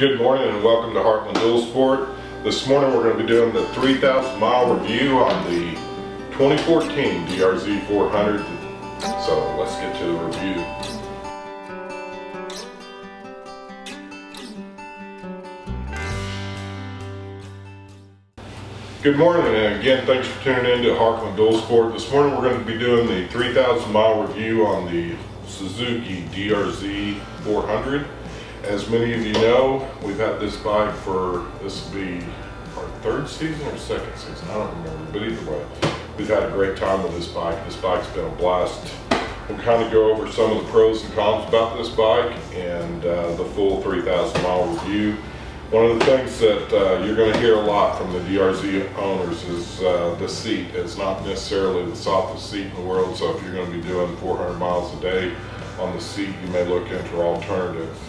Good morning and welcome to Heartland Dual Sport. This morning we're going to be doing the 3,000 mile review on the 2014 DRZ400. So let's get to the review. Good morning, and again thanks for tuning in to Heartland Dual Sport. This morning we're going to be doing the 3,000 mile review on the Suzuki DRZ400. As many of you know, we've had this bike for, this will be our third season or second season, I don't remember, but either way, we've had a great time with this bike. This bike's been a blast. We'll kind of go over some of the pros and cons about this bike and the full 3,000 mile review. One of the things that you're going to hear a lot from the DRZ owners is the seat. It's not necessarily the softest seat in the world, so if you're going to be doing 400 miles a day on the seat, you may look into alternatives.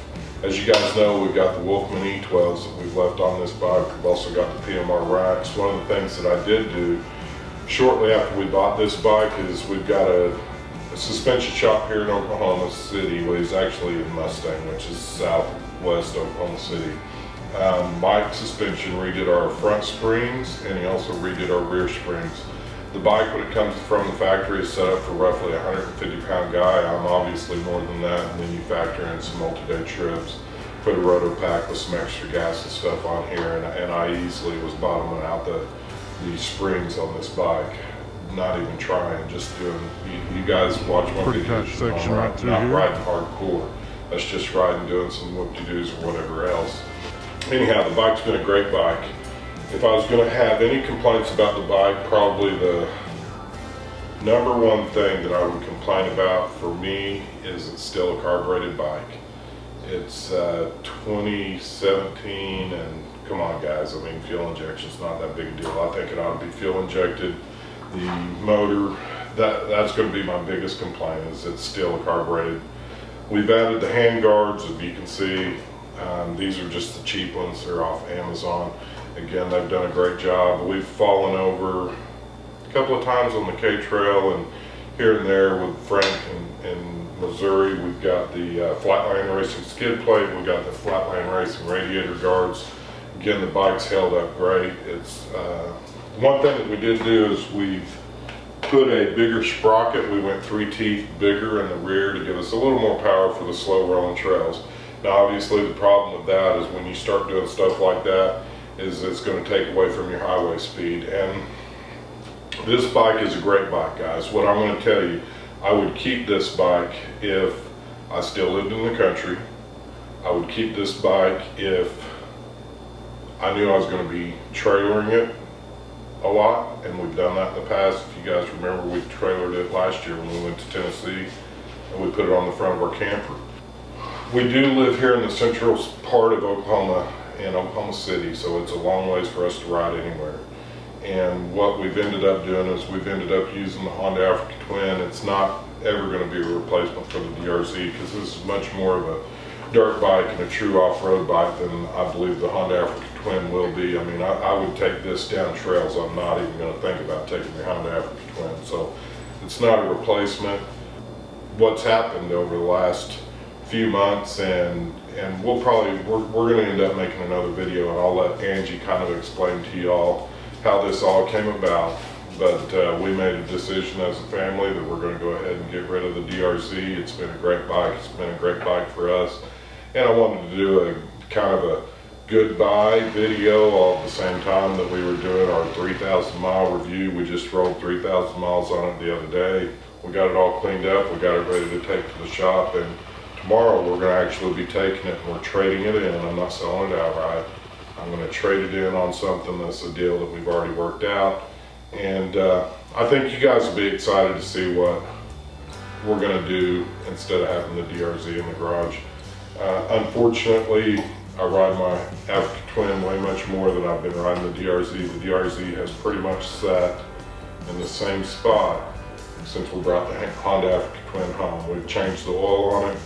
As you guys know, we've got the Wolfman E12s that we've left on this bike. We've also got the PMR racks. One of the things that I did do shortly after we bought this bike is we've got a suspension shop here in Oklahoma City. Well, he's actually in Mustang, which is southwest Oklahoma City. Mike Suspension redid our front springs, and he also redid our rear springs. The bike, when it comes from the factory, is set up for roughly a 150-pound guy. I'm obviously more than that, and then you factor in some multi-day trips, put a roto pack with some extra gas and stuff on here, and I easily was bottoming out the springs on this bike. Not even trying, just doing, you guys watch my pretty tight section right through not here. riding hardcore. That's just riding, doing some whoop-de-doos or whatever else. Anyhow, the bike's been a great bike. If I was going to have any complaints about the bike, probably the number one thing that I would complain about for me is it's still a carbureted bike. It's 2017, and come on guys, I mean, fuel injection's not that big a deal. I think it ought to be fuel injected. The motor, that's going to be my biggest complaint, is it's still a carbureted. We've added the hand guards, if you can see. These are just the cheap ones, they're off Amazon. Again, they've done a great job. We've fallen over a couple of times on the K-Trail and here and there with Frank in Missouri. We've got the FlatLands Racing skid plate, we've got the FlatLands Racing radiator guards. Again, the bike's held up great. It's one thing that we did do is we've put a bigger sprocket. We went 3 teeth bigger in the rear to give us a little more power for the slow rolling trails. Now obviously the problem with that is when you start doing stuff like that is it's going to take away from your highway speed. And this bike is a great bike, guys. What I'm going to tell you, I would keep this bike if I still lived in the country. I would keep this bike if I knew I was going to be trailering it a lot, and we've done that in the past. If you guys remember, we trailered it last year when we went to Tennessee and we put it on the front of our camper. We do live here in the central part of Oklahoma, in Oklahoma City, so it's a long ways for us to ride anywhere. And what we've ended up doing is we've ended up using the Honda Africa Twin. It's not ever going to be a replacement for the DRZ because this is much more of a dirt bike and a true off-road bike than I believe the Honda Africa Twin will be. I mean, I would take this down trails. I'm not even going to think about taking the Honda Africa Twin. So it's not a replacement. What's happened over the last few months, and we're going to end up making another video, and I'll let Angie kind of explain to y'all how this all came about. But we made a decision as a family that we're going to go ahead and get rid of the DRZ. It's been a great bike. It's been a great bike for us, and I wanted to do a kind of a goodbye video all at the same time that we were doing our 3,000 mile review. We just rolled 3,000 miles on it the other day. We got it all cleaned up. We got it ready to take to the shop, and tomorrow we're going to actually be taking it and we're trading it in. I'm not selling it outright. I'm going to trade it in on something that's a deal that we've already worked out. And I think you guys will be excited to see what we're going to do instead of having the DRZ in the garage. Unfortunately, I ride my Africa Twin way much more than I've been riding the DRZ. The DRZ has pretty much sat in the same spot since we brought the Honda Africa Twin home. We've changed the oil on it.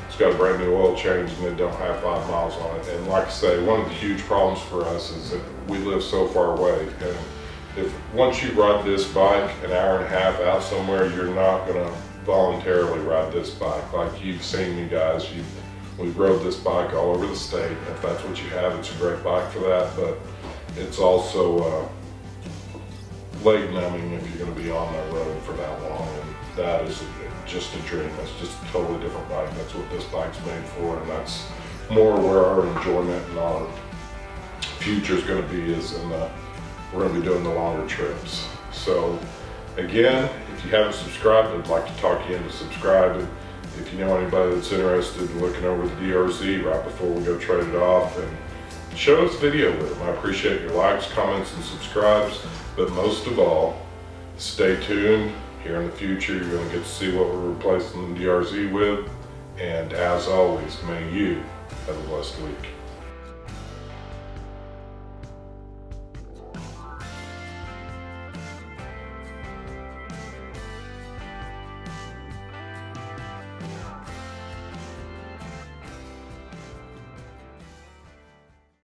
It's got a brand new oil change and it don't have 5 miles on it. And like I say, one of the huge problems for us is that we live so far away. And if once you ride this bike an hour and a half out somewhere, you're not going to voluntarily ride this bike. Like you've seen me guys, We've rode this bike all over the state. If that's what you have, it's a great bike for that, but it's also leg numbing if you're going to be on that road for that long, and that is just a dream. That's just a totally different bike. That's what this bike's made for, and that's more where our enjoyment and our future is going to be, is in the, we're going to be doing the longer trips. So again, if you haven't subscribed, I'd like to talk you into subscribing. If you know anybody that's interested in looking over the DRZ right before we go trade it off, and show us a video with them. I appreciate your likes, comments, and subscribes, but most of all, stay tuned. Here in the future, you're going to get to see what we're replacing the DRZ with, and as always, may you have a blessed week.